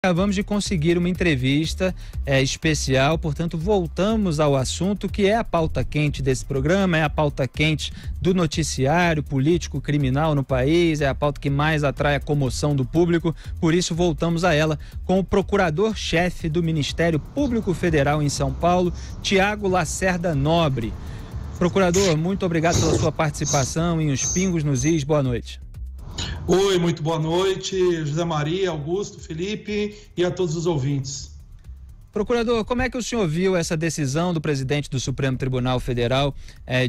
Acabamos de conseguir uma entrevista especial, portanto voltamos ao assunto que é a pauta quente desse programa, é a pauta quente do noticiário político criminal no país, é a pauta que mais atrai a comoção do público, por isso voltamos a ela com o procurador-chefe do Ministério Público Federal em São Paulo, Tiago Lacerda Nobre. Procurador, muito obrigado pela sua participação em Os Pingos nos Is, boa noite. Oi, muito boa noite, José Maria, Augusto, Felipe e a todos os ouvintes. Procurador, como é que o senhor viu essa decisão do presidente do Supremo Tribunal Federal,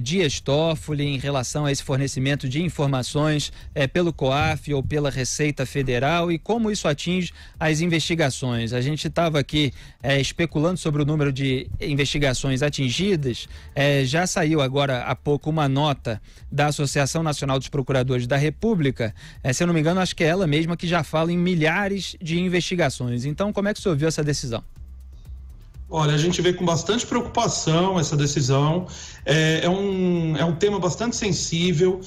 Dias Toffoli, em relação a esse fornecimento de informações pelo COAF ou pela Receita Federal e como isso atinge as investigações? A gente estava aqui especulando sobre o número de investigações atingidas, já saiu agora há pouco uma nota da Associação Nacional dos Procuradores da República, se eu não me engano, acho que é ela mesma que já fala em milhares de investigações. Então, como é que o senhor viu essa decisão? Olha, a gente vê com bastante preocupação essa decisão, é um tema bastante sensível,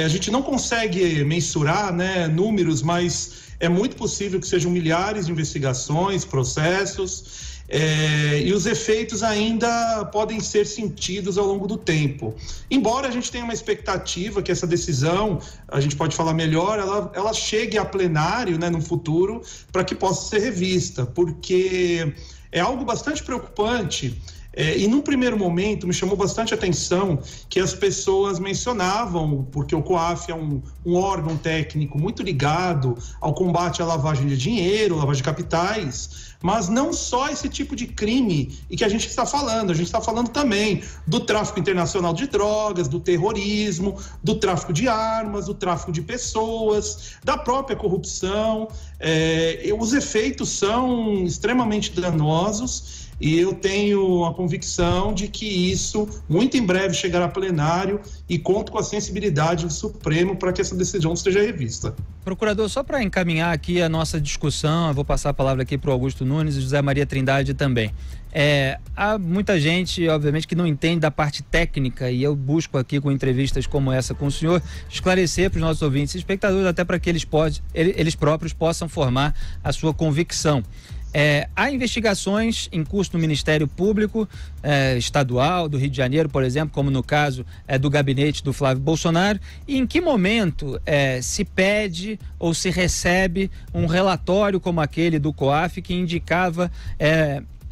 a gente não consegue mensurar, números, mas é muito possível que sejam milhares de investigações, processos, e os efeitos ainda podem ser sentidos ao longo do tempo. Embora a gente tenha uma expectativa que essa decisão, a gente pode falar melhor, ela chegue a plenário, no futuro, para que possa ser revista, porque é algo bastante preocupante e num primeiro momento me chamou bastante atenção que as pessoas mencionavam, porque o COAF é um órgão técnico muito ligado ao combate à lavagem de dinheiro, lavagem de capitais, mas não só esse tipo de crime e que a gente está falando, a gente está falando também do tráfico internacional de drogas, do terrorismo, do tráfico de armas, do tráfico de pessoas, da própria corrupção. Os efeitos são extremamente danosos e eu tenho a convicção de que isso muito em breve chegará a plenário e conto com a sensibilidade do Supremo para que essa decisão seja revista. Procurador, só para encaminhar aqui a nossa discussão, eu vou passar a palavra aqui para o Augusto Nunes e José Maria Trindade também. Há muita gente, obviamente, que não entende da parte técnica e eu busco aqui com entrevistas como essa com o senhor esclarecer para os nossos ouvintes e espectadores até para que eles próprios possam formar a sua convicção. Há investigações em curso no Ministério Público Estadual do Rio de Janeiro, por exemplo, como no caso do gabinete do Flávio Bolsonaro, e em que momento se pede ou se recebe um relatório como aquele do COAF que indicava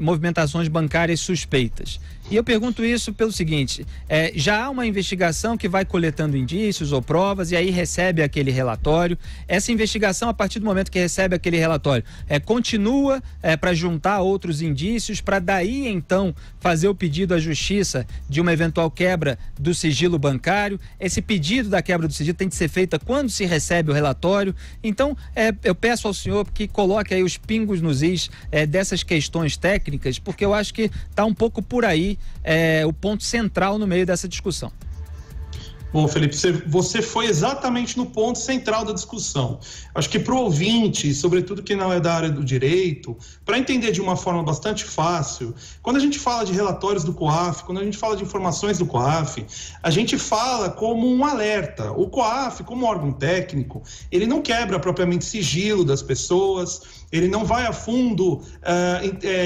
movimentações bancárias suspeitas? E eu pergunto isso pelo seguinte, já há uma investigação que vai coletando indícios ou provas e aí recebe aquele relatório. Essa investigação, a partir do momento que recebe aquele relatório, continua para juntar outros indícios, para daí então fazer o pedido à justiça de uma eventual quebra do sigilo bancário. Esse pedido da quebra do sigilo tem que ser feita quando se recebe o relatório. Então, eu peço ao senhor que coloque aí os pingos nos is dessas questões técnicas, porque eu acho que está um pouco por aí o ponto central no meio dessa discussão. Bom, Felipe, você foi exatamente no ponto central da discussão. Acho que para o ouvinte, sobretudo quem não é da área do direito, para entender de uma forma bastante fácil, quando a gente fala de relatórios do COAF, quando a gente fala de informações do COAF, a gente fala como um alerta. O COAF, como órgão técnico, ele não quebra propriamente sigilo das pessoas, ele não vai a fundo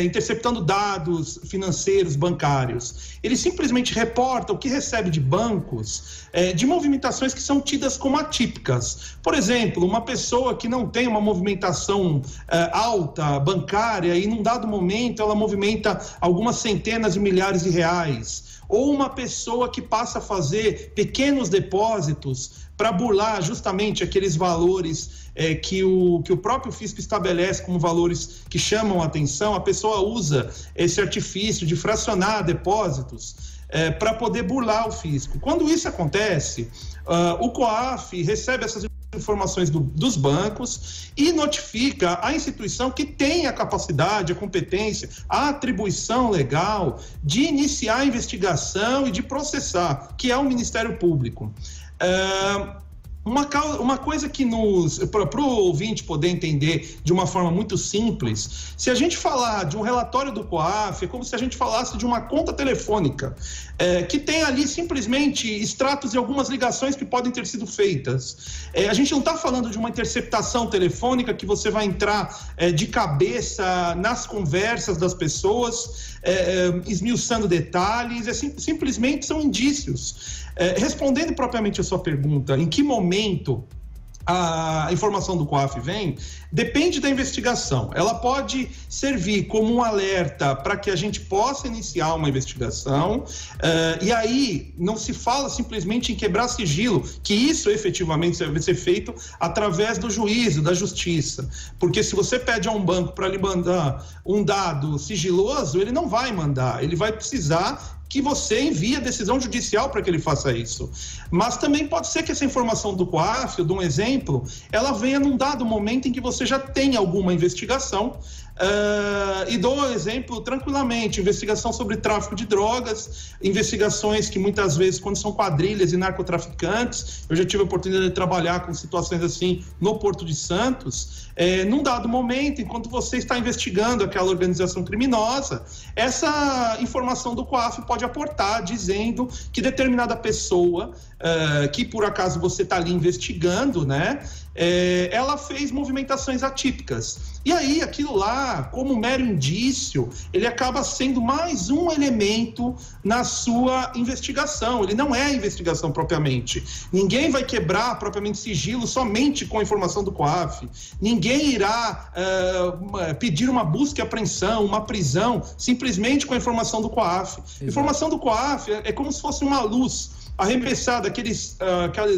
interceptando dados financeiros, bancários. Ele simplesmente reporta o que recebe de bancos, de movimentações que são tidas como atípicas. Por exemplo, uma pessoa que não tem uma movimentação alta, bancária, e num dado momento ela movimenta algumas centenas de milhares de reais. Ou uma pessoa que passa a fazer pequenos depósitos para burlar justamente aqueles valores que o próprio fisco estabelece como valores que chamam a atenção. A pessoa usa esse artifício de fracionar depósitos para poder burlar o fisco. Quando isso acontece, o COAF recebe essas informações dos bancos e notifica a instituição que tem a capacidade, a competência, a atribuição legal de iniciar a investigação e de processar, que é o Ministério Público. Uma coisa que para o ouvinte poder entender de uma forma muito simples, se a gente falar de um relatório do COAF, é como se a gente falasse de uma conta telefônica, que tem ali simplesmente extratos de algumas ligações que podem ter sido feitas. A gente não está falando de uma interceptação telefônica que você vai entrar de cabeça nas conversas das pessoas, esmiuçando detalhes, simplesmente são indícios. Respondendo propriamente a sua pergunta, em que momento a informação do COAF vem, depende da investigação. Ela pode servir como um alerta para que a gente possa iniciar uma investigação, e aí não se fala simplesmente em quebrar sigilo, que isso efetivamente deve ser feito através do juízo, da justiça, porque se você pede a um banco para lhe mandar um dado sigiloso, ele não vai mandar, ele vai precisar que você envie a decisão judicial para que ele faça isso. Mas também pode ser que essa informação do COAF, eu dou um exemplo, ela venha num dado momento em que você já tem alguma investigação, e dou um exemplo tranquilamente, investigação sobre tráfico de drogas, investigações que muitas vezes, quando são quadrilhas e narcotraficantes, eu já tive a oportunidade de trabalhar com situações assim no Porto de Santos, num dado momento, enquanto você está investigando aquela organização criminosa, essa informação do COAF pode aportar, dizendo que determinada pessoa, que por acaso você está ali investigando, né, ela fez movimentações atípicas. E aí, aquilo lá, como mero indício, ele acaba sendo mais um elemento na sua investigação. Ele não é a investigação propriamente. Ninguém vai quebrar propriamente sigilo somente com a informação do COAF. Ninguém irá pedir uma busca e apreensão, uma prisão, simplesmente com a informação do COAF. Exato. Informação do COAF é como se fosse uma luz arremessada, aqueles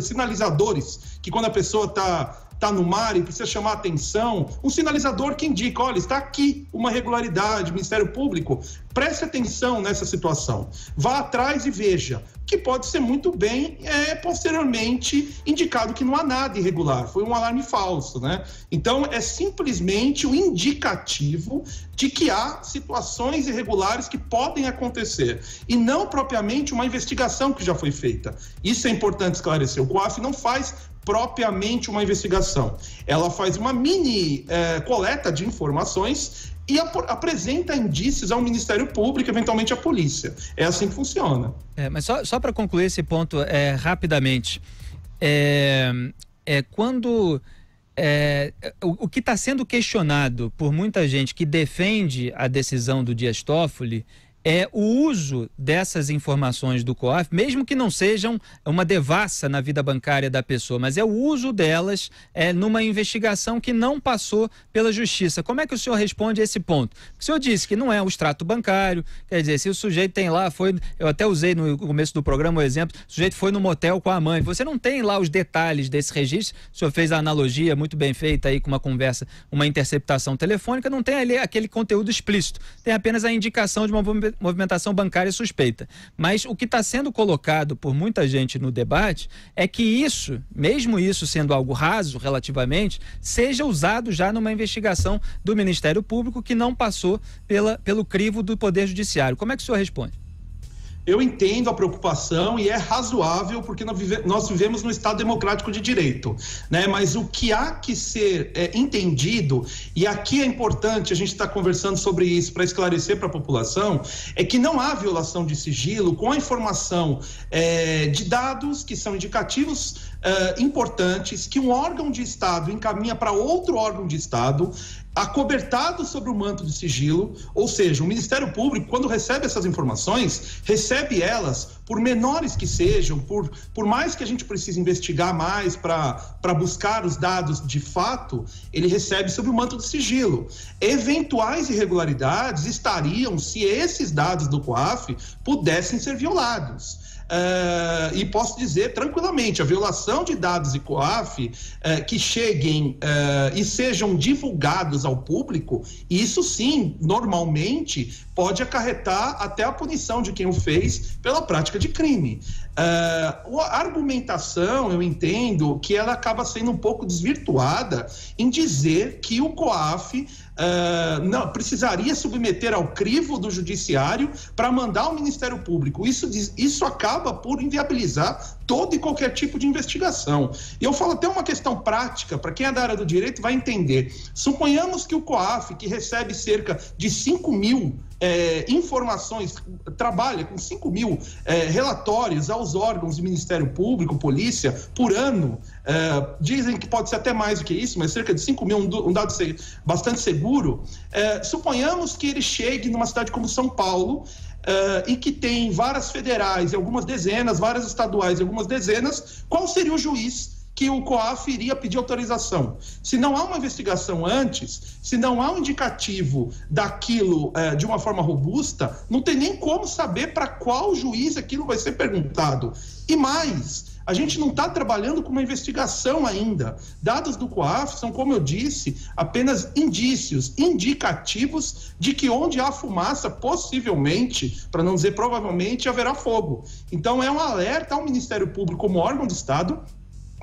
sinalizadores que quando a pessoa está no mar e precisa chamar a atenção, um sinalizador que indica, olha, está aqui uma irregularidade, Ministério Público, preste atenção nessa situação, vá atrás e veja, que pode ser muito bem posteriormente indicado que não há nada irregular, foi um alarme falso, né? Então é simplesmente um indicativo de que há situações irregulares que podem acontecer e não propriamente uma investigação que já foi feita. Isso é importante esclarecer. O COAF não faz propriamente uma investigação. Ela faz uma mini coleta de informações e apresenta indícios ao Ministério Público, eventualmente à polícia. É assim que funciona. Mas só para concluir esse ponto rapidamente, quando o que está sendo questionado por muita gente que defende a decisão do Dias Toffoli é o uso dessas informações do COAF, mesmo que não sejam uma devassa na vida bancária da pessoa, mas é o uso delas numa investigação que não passou pela justiça. Como é que o senhor responde a esse ponto? O senhor disse que não é um extrato bancário, quer dizer, se o sujeito tem lá, eu até usei no começo do programa o exemplo, o sujeito foi no motel com a mãe, você não tem lá os detalhes desse registro, o senhor fez a analogia muito bem feita aí com uma conversa, uma interceptação telefônica, não tem ali aquele conteúdo explícito, tem apenas a indicação de uma movimentação bancária suspeita. Mas o que está sendo colocado por muita gente no debate é que isso, mesmo isso sendo algo raso relativamente, seja usado já numa investigação do Ministério Público que não passou pelo crivo do Poder Judiciário. Como é que o senhor responde? Eu entendo a preocupação e é razoável porque nós vivemos no Estado democrático de direito, né? Mas o que há que ser entendido, e aqui é importante a gente estar conversando sobre isso para esclarecer para a população, é que não há violação de sigilo com a informação de dados que são indicativos importantes que um órgão de Estado encaminha para outro órgão de Estado, acobertado sobre o manto de sigilo, ou seja, o Ministério Público, quando recebe essas informações, recebe elas, por menores que sejam, por mais que a gente precise investigar mais para buscar os dados de fato, ele recebe sob o manto de sigilo. Eventuais irregularidades estariam se esses dados do COAF pudessem ser violados. E posso dizer tranquilamente, a violação de dados de COAF que cheguem e sejam divulgados ao público, isso sim, normalmente, pode acarretar até a punição de quem o fez pela prática de crime. A argumentação, eu entendo que ela acaba sendo um pouco desvirtuada em dizer que o COAF não precisaria submeter ao crivo do judiciário para mandar ao Ministério Público. Isso acaba por inviabilizar todo e qualquer tipo de investigação. E eu falo até uma questão prática, para quem é da área do direito vai entender. Suponhamos que o COAF, que recebe cerca de 5 mil informações, trabalha com 5 mil relatórios aos órgãos do Ministério Público, polícia, por ano, dizem que pode ser até mais do que isso, mas cerca de 5 mil, um dado bastante seguro. Suponhamos que ele chegue numa cidade como São Paulo, e que tem várias federais e algumas dezenas, várias estaduais e algumas dezenas, qual seria o juiz que o COAF iria pedir autorização? Se não há uma investigação antes, se não há um indicativo daquilo de uma forma robusta, não tem nem como saber para qual juiz aquilo vai ser perguntado. E mais, a gente não está trabalhando com uma investigação ainda. Dados do COAF são, como eu disse, apenas indícios, indicativos de que onde há fumaça, possivelmente, para não dizer provavelmente, haverá fogo. Então é um alerta ao Ministério Público como órgão de Estado,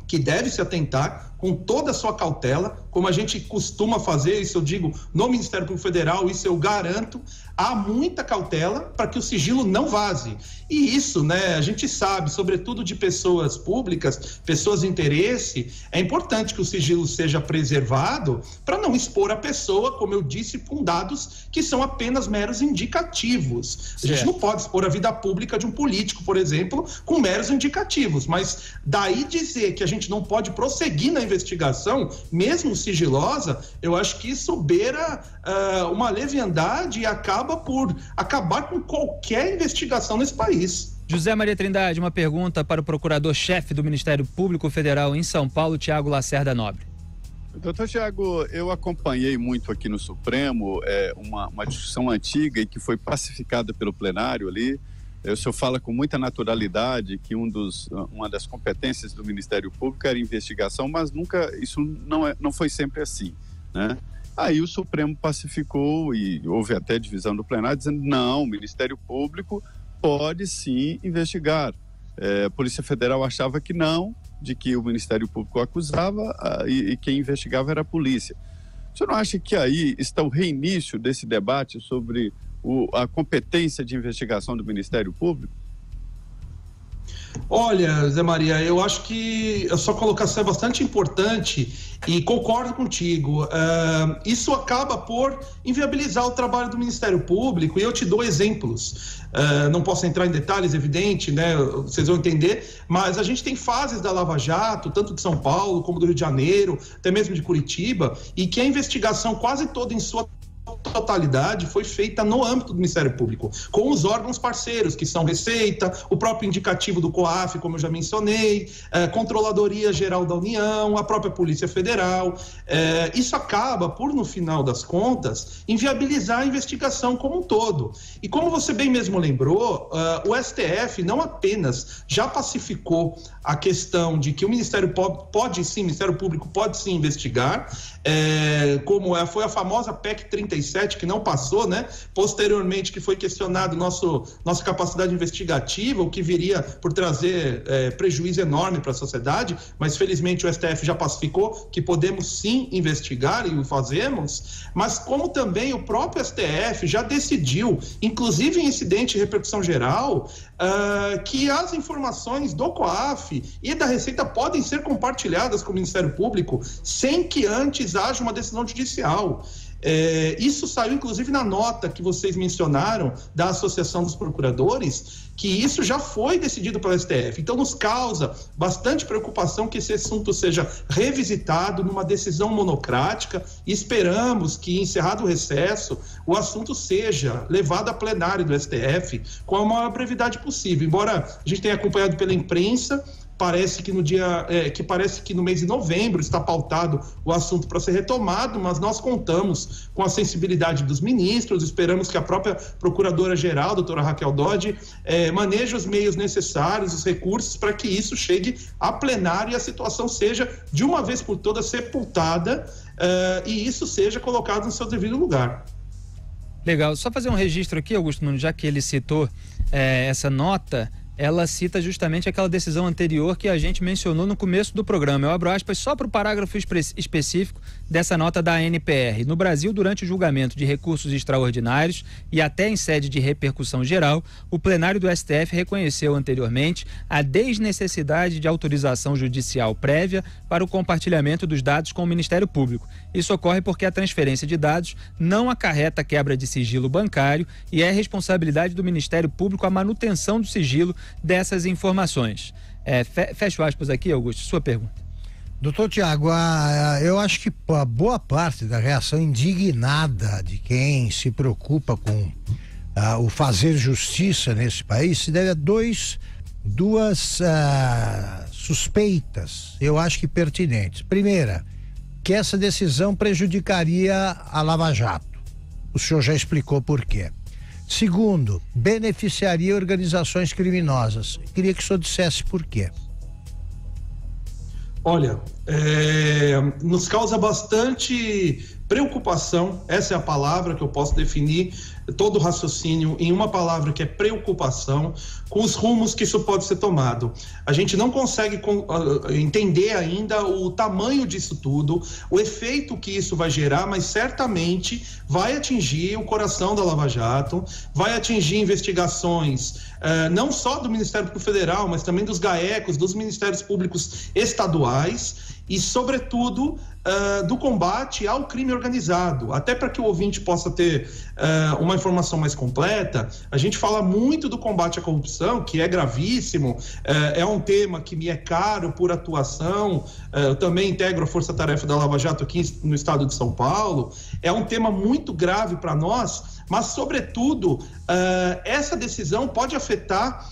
que deve se atentar com toda a sua cautela, como a gente costuma fazer, isso eu digo no Ministério Público Federal, isso eu garanto, há muita cautela para que o sigilo não vaze. E isso, né, a gente sabe, sobretudo de pessoas públicas, pessoas de interesse, é importante que o sigilo seja preservado para não expor a pessoa, como eu disse, com dados que são apenas meros indicativos. A gente não pode expor a vida pública de um político, por exemplo, com meros indicativos, mas daí dizer que a gente não pode prosseguir na investigação, mesmo sigilosa, eu acho que isso beira uma leviandade e acaba por acabar com qualquer investigação nesse país. José Maria Trindade, uma pergunta para o procurador-chefe do Ministério Público Federal em São Paulo, Tiago Lacerda Nobre. Doutor Tiago, eu acompanhei muito aqui no Supremo uma discussão antiga e que foi pacificada pelo plenário ali. O senhor fala com muita naturalidade que uma das competências do Ministério Público era investigação, mas nunca, isso não foi sempre assim, né? Aí o Supremo pacificou e houve até divisão do plenário dizendo não, o Ministério Público pode sim investigar. A Polícia Federal achava que não, de que o Ministério Público acusava e quem investigava era a polícia. O senhor não acha que aí está o reinício desse debate sobre a competência de investigação do Ministério Público? Olha, Zé Maria, eu acho que a sua colocação é bastante importante e concordo contigo. Isso acaba por inviabilizar o trabalho do Ministério Público e eu te dou exemplos. Não posso entrar em detalhes, evidente, né? Vocês vão entender, mas a gente tem fases da Lava Jato, tanto de São Paulo como do Rio de Janeiro, até mesmo de Curitiba, e que a investigação quase toda em sua totalidade foi feita no âmbito do Ministério Público, com os órgãos parceiros, que são Receita, o próprio indicativo do COAF, como eu já mencionei, Controladoria Geral da União, a própria Polícia Federal. Isso acaba por, no final das contas, inviabilizar a investigação como um todo. E como você bem mesmo lembrou, o STF não apenas já pacificou a questão de que o Ministério Público pode sim investigar, como foi a famosa PEC 37, que não passou, né? Posteriormente, que foi questionado nossa capacidade investigativa, o que viria por trazer prejuízo enorme para a sociedade, mas felizmente o STF já pacificou que podemos sim investigar e o fazemos, mas como também o próprio STF já decidiu, inclusive em incidente de repercussão geral, que as informações do COAF e da Receita podem ser compartilhadas com o Ministério Público sem que antes haja uma decisão judicial. Isso saiu inclusive na nota que vocês mencionaram da Associação dos Procuradores, que isso já foi decidido pelo STF. Então nos causa bastante preocupação que esse assunto seja revisitado numa decisão monocrática e esperamos que, encerrado o recesso, o assunto seja levado a plenário do STF com a maior brevidade possível. Embora a gente tenha acompanhado pela imprensa, parece que no mês de novembro está pautado o assunto para ser retomado, mas nós contamos com a sensibilidade dos ministros, esperamos que a própria Procuradora-Geral, doutora Raquel Dodge, maneje os meios necessários, os recursos, para que isso chegue a plenário e a situação seja, de uma vez por todas, sepultada e isso seja colocado no seu devido lugar. Legal. Só fazer um registro aqui, Augusto Nunes, já que ele citou essa nota. ela cita justamente aquela decisão anterior que a gente mencionou no começo do programa. Eu abro aspas só para o parágrafo específico dessa nota da ANPR. No Brasil, durante o julgamento de recursos extraordinários e até em sede de repercussão geral, o plenário do STF reconheceu anteriormente a desnecessidade de autorização judicial prévia para o compartilhamento dos dados com o Ministério Público. Isso ocorre porque a transferência de dados não acarreta quebra de sigilo bancário e é responsabilidade do Ministério Público a manutenção do sigilo dessas informações. Fecho aspas aqui, Augusto, sua pergunta. Doutor Tiago, eu acho que a boa parte da reação indignada de quem se preocupa com o fazer justiça nesse país se deve a duas suspeitas, eu acho que pertinentes. Primeira, que essa decisão prejudicaria a Lava Jato. O senhor já explicou por quê. Segundo, beneficiaria organizações criminosas. Queria que o senhor dissesse por quê. Olha, nos causa bastante preocupação, essa é a palavra que eu posso definir todo o raciocínio em uma palavra, que é preocupação, com os rumos que isso pode ser tomado. A gente não consegue entender ainda o tamanho disso tudo, o efeito que isso vai gerar, mas certamente vai atingir o coração da Lava Jato, vai atingir investigações não só do Ministério Público Federal, mas também dos GAECos, dos Ministérios Públicos Estaduais e, sobretudo, do combate ao crime organizado. Até para que o ouvinte possa ter uma informação mais completa, a gente fala muito do combate à corrupção, que é gravíssimo, é um tema que me é caro por atuação, eu também integro a Força-Tarefa da Lava Jato aqui no estado de São Paulo, é um tema muito grave para nós, mas, sobretudo, essa decisão pode afetar,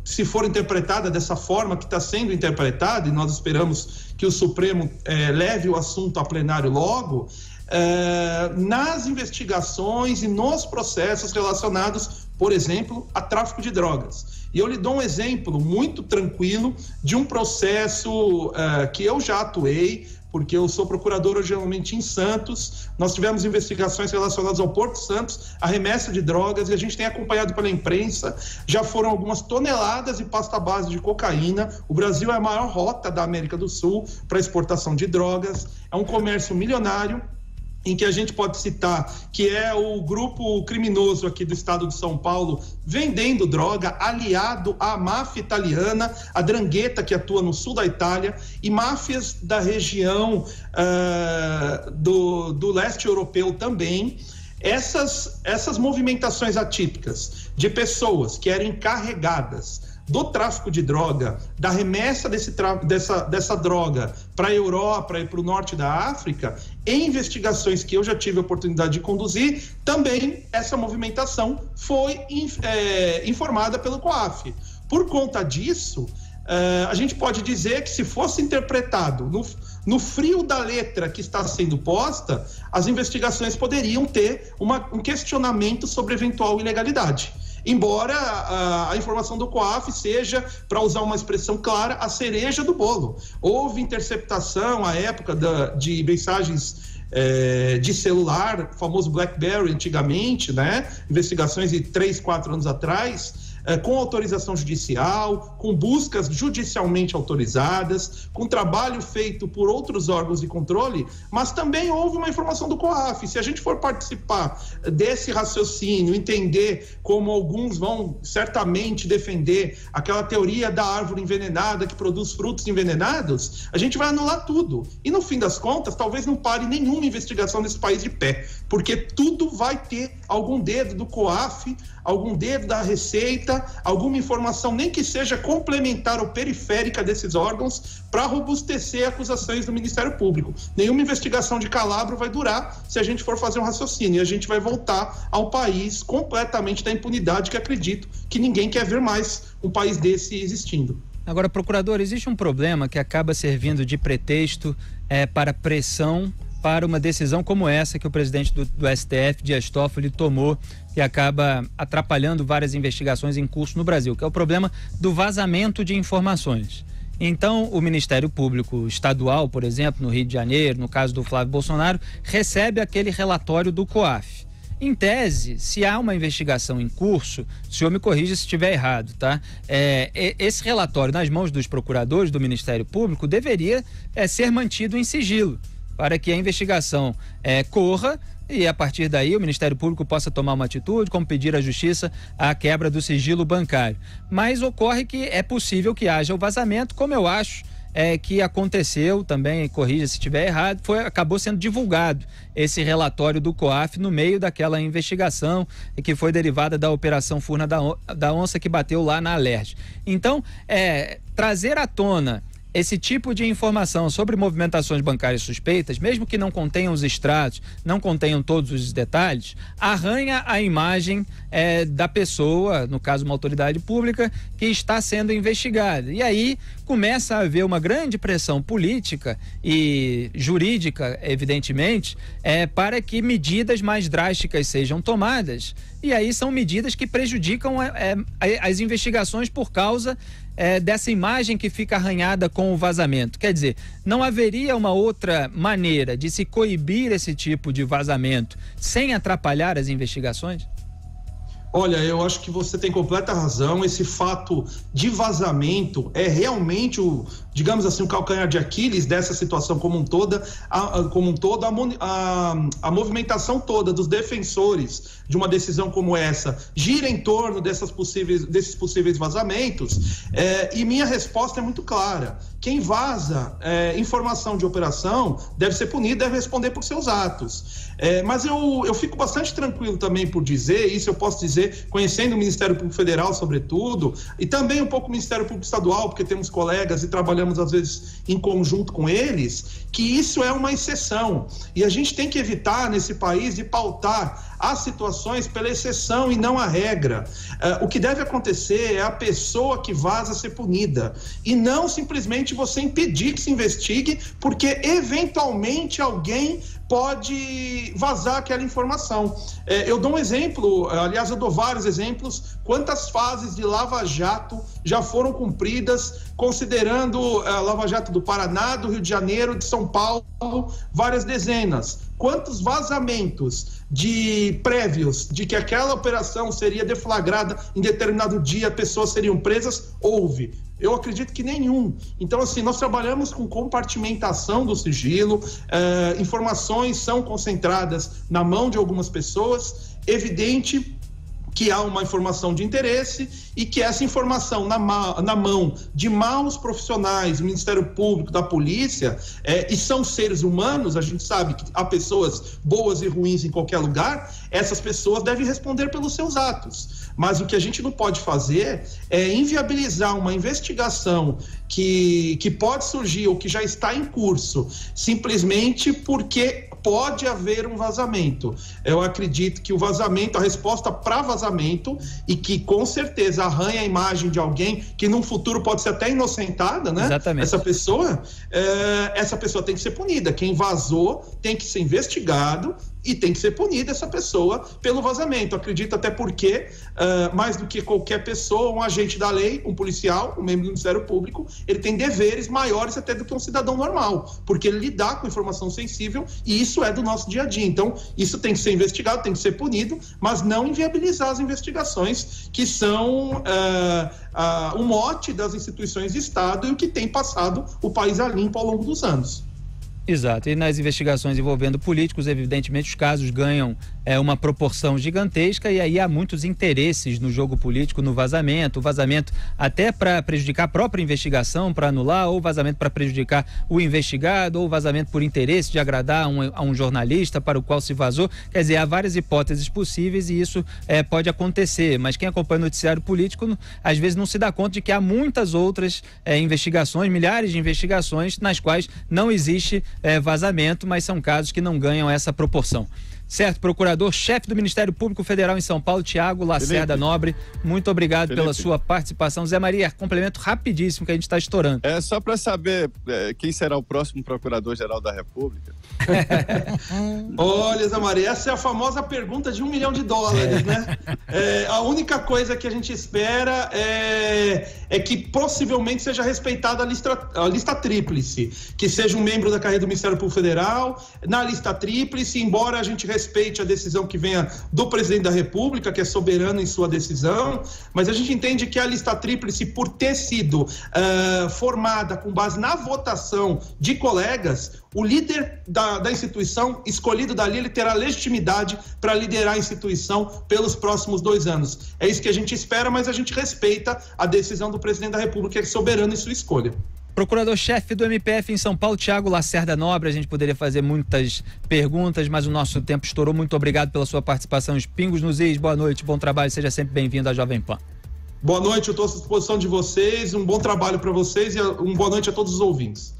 se for interpretada dessa forma que está sendo interpretada, e nós esperamos que o Supremo leve o assunto a plenário logo, nas investigações e nos processos relacionados, por exemplo, a tráfico de drogas. E eu lhe dou um exemplo muito tranquilo de um processo que eu já atuei, porque eu sou procurador originalmente em Santos. Nós tivemos investigações relacionadas ao Porto Santos, a remessa de drogas, e a gente tem acompanhado pela imprensa, já foram algumas toneladas de pasta base de cocaína. O Brasil é a maior rota da América do Sul para exportação de drogas, é um comércio milionário, em que a gente pode citar que é o grupo criminoso aqui do estado de São Paulo vendendo droga, aliado à máfia italiana, a 'Ndrangheta, que atua no sul da Itália, e máfias da região do leste europeu também. Essas movimentações atípicas de pessoas que eram encarregadas do tráfico de droga, da remessa dessa droga para a Europa e para o norte da África, em investigações que eu já tive a oportunidade de conduzir, também essa movimentação foi informada pelo COAF. Por conta disso, a gente pode dizer que, se fosse interpretado no frio da letra que está sendo posta, as investigações poderiam ter um questionamento sobre eventual ilegalidade. Embora a informação do COAF seja, para usar uma expressão clara, a cereja do bolo. Houve interceptação à época de mensagens de celular, o famoso BlackBerry antigamente, né? Investigações de 3, 4 anos atrás, com autorização judicial, com buscas judicialmente autorizadas, com trabalho feito por outros órgãos de controle, mas também houve uma informação do COAF. Se a gente for participar desse raciocínio, entender como alguns vão certamente defender aquela teoria da árvore envenenada que produz frutos envenenados, a gente vai anular tudo. E, no fim das contas, talvez não pare nenhuma investigação nesse país de pé, porque tudo vai ter algum dedo do COAF, algum dedo da Receita, alguma informação, nem que seja complementar ou periférica desses órgãos, para robustecer acusações do Ministério Público. Nenhuma investigação de Calabro vai durar se a gente for fazer um raciocínio, e a gente vai voltar a um país completamente da impunidade, que acredito que ninguém quer ver mais um país desse existindo. Agora, procurador, existe um problema que acaba servindo de pretexto para pressão para uma decisão como essa que o presidente do STF, Dias Toffoli, tomou, que acaba atrapalhando várias investigações em curso no Brasil, que é o problema do vazamento de informações. Então, o Ministério Público Estadual, por exemplo, no Rio de Janeiro, no caso do Flávio Bolsonaro, recebe aquele relatório do COAF. Em tese, se há uma investigação em curso, o senhor me corrija se estiver errado, tá? Esse relatório nas mãos dos procuradores do Ministério Público deveria ser mantido em sigilo, para que a investigação corra e a partir daí o Ministério Público possa tomar uma atitude, como pedir à Justiça a quebra do sigilo bancário. Mas ocorre que é possível que haja o vazamento, como eu acho que aconteceu também, corrija se estiver errado, acabou sendo divulgado esse relatório do COAF no meio daquela investigação que foi derivada da Operação Furna da Onça, que bateu lá na Alerj. Então, trazer à tona esse tipo de informação sobre movimentações bancárias suspeitas, mesmo que não contenham os extratos, não contenham todos os detalhes, arranha a imagem da pessoa, no caso uma autoridade pública, que está sendo investigada. E aí começa a haver uma grande pressão política e jurídica, evidentemente, para que medidas mais drásticas sejam tomadas. E aí são medidas que prejudicam as investigações por causa dessa imagem que fica arranhada com o vazamento. Quer dizer, não haveria uma outra maneira de se coibir esse tipo de vazamento sem atrapalhar as investigações? Olha, eu acho que você tem completa razão. Esse fato de vazamento é realmente digamos assim, o calcanhar de Aquiles dessa situação como um todo. A movimentação toda dos defensores de uma decisão como essa gira em torno desses possíveis vazamentos. E minha resposta é muito clara. Quem vaza informação de operação deve ser punido, deve responder por seus atos. Mas eu fico bastante tranquilo também por dizer, isso eu posso dizer, conhecendo o Ministério Público Federal, sobretudo, e também um pouco o Ministério Público Estadual, porque temos colegas e trabalhamos às vezes em conjunto com eles, que isso é uma exceção. E a gente tem que evitar nesse país de pautar as situações pela exceção e não a regra. O que deve acontecer é a pessoa que vaza ser punida e não simplesmente você impedir que se investigue, porque eventualmente alguém pode vazar aquela informação. Eu dou um exemplo, aliás, eu dou vários exemplos. Quantas fases de Lava Jato já foram cumpridas, considerando a Lava Jato do Paraná, do Rio de Janeiro, de São Paulo, várias dezenas. Quantos vazamentos prévios de que aquela operação seria deflagrada em determinado dia, pessoas seriam presas? Houve. Eu acredito que nenhum. Então, assim, nós trabalhamos com compartimentação do sigilo, informações são concentradas na mão de algumas pessoas, evidente que há uma informação de interesse e que essa informação na mão de maus profissionais, do Ministério Público, da polícia, e são seres humanos, a gente sabe que há pessoas boas e ruins em qualquer lugar, essas pessoas devem responder pelos seus atos. Mas o que a gente não pode fazer é inviabilizar uma investigação que pode surgir ou que já está em curso, simplesmente porque pode haver um vazamento. Eu acredito que o vazamento, a resposta para vazamento, e que com certeza arranha a imagem de alguém que num futuro pode ser até inocentada, né? Exatamente. Essa pessoa tem que ser punida. Quem vazou tem que ser investigado e tem que ser punida essa pessoa pelo vazamento. Acredito até porque, mais do que qualquer pessoa, um agente da lei, um policial, um membro do Ministério Público, ele tem deveres maiores até do que um cidadão normal, porque ele lidar com informação sensível, e isso é do nosso dia a dia. Então, isso tem que ser investigado, tem que ser punido, mas não inviabilizar as investigações que são o mote das instituições de Estado e o que tem passado o país a limpo ao longo dos anos. Exato, e nas investigações envolvendo políticos, evidentemente os casos ganham uma proporção gigantesca, e aí há muitos interesses no jogo político, no vazamento, o vazamento até para prejudicar a própria investigação, para anular, ou vazamento para prejudicar o investigado, ou vazamento por interesse de agradar a um jornalista para o qual se vazou. Quer dizer, há várias hipóteses possíveis e isso pode acontecer, mas quem acompanha o noticiário político às vezes não se dá conta de que há muitas outras investigações, milhares de investigações nas quais não existe vazamento, mas são casos que não ganham essa proporção. Certo, procurador-chefe do Ministério Público Federal em São Paulo, Tiago Lacerda Nobre, muito obrigado pela sua participação. Zé Maria, complemento rapidíssimo que a gente está estourando. Só para saber quem será o próximo Procurador-Geral da República. Olha, Zé Maria, essa é a famosa pergunta de $1 milhão, né? A única coisa que a gente espera é que possivelmente seja respeitada a lista tríplice, que seja um membro da carreira do Ministério Público Federal, na lista tríplice, embora a gente respeite respeite a decisão que venha do presidente da República, que é soberano em sua decisão, mas a gente entende que a lista tríplice, por ter sido formada com base na votação de colegas, o líder da instituição, escolhido dali, ele terá legitimidade para liderar a instituição pelos próximos 2 anos. É isso que a gente espera, mas a gente respeita a decisão do presidente da República, que é soberano em sua escolha. Procurador-chefe do MPF em São Paulo, Tiago Lacerda Nobre, a gente poderia fazer muitas perguntas, mas o nosso tempo estourou. Muito obrigado pela sua participação. Os Pingos nos Is, boa noite, bom trabalho, seja sempre bem-vindo à Jovem Pan. Boa noite, eu estou à disposição de vocês, um bom trabalho para vocês e uma boa noite a todos os ouvintes.